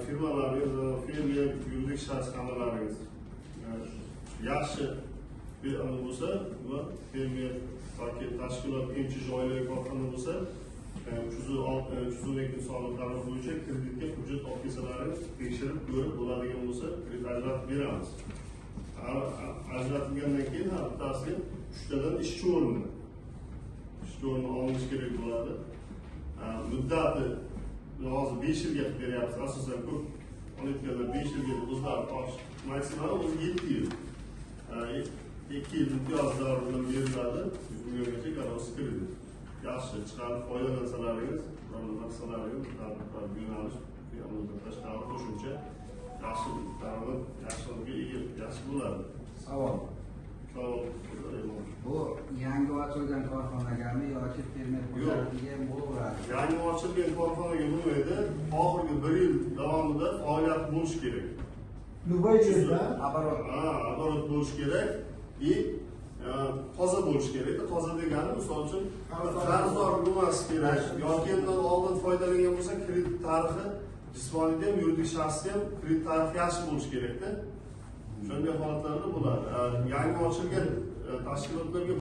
firmalaringiz, fermer, yuridik shaxs hammalaringiz yaxshi bir bo'lsa va fermer yoki tashkilot emchi joylar korxona bo'lsa 312 sonli qaror bo'yicha kreditga hujjat olib kelsalaringiz tekshirib ko'rib bo'ladigan bo'lsa kredit ajratib beramiz. Ajratilgandan keyin har bittasiga 3 tadan ishchi o'rni olinishi kerak bo'ladi. Muddati hozir 5 yilga qilib beryapmiz. Asosan ko'p olayotganlar 5 yilga o'zlari maksimal 7 yil. 2 yil imtiyoz davri bilan beriladi. 100 milliongacha garovsiz kredit. Yaxshi chiqarib foydalansalaringiz, maqsadlaringiz, yo'nalish tashqari qo'shimcha yaxshi daromad, yaxshilikka ega, yaxshi bo'ladi. Savol. Bu yangi ochilgan korxonagami yoki fermer xo'jaligiga bo'laveradi? Yangi ochilgan korxonaga bo'lmaydi. Oxirgi 1 yil davomida faoliyat bo'lishi kerak. Любой yerda оборот bo'lishi kerak и toza bo'lishi kerak. Toza degani misol uchun qarzdor bo'lmasi kerak yoki undan oldin foydalangan bo'lsa kredit tarixi jismoniyda ham yuridik shaxsda ham kredit tarixi yaxshi bo'lishi kerakda. Shunday holatlarda bo'ladi. Yangi ochilgan tashkilotlarga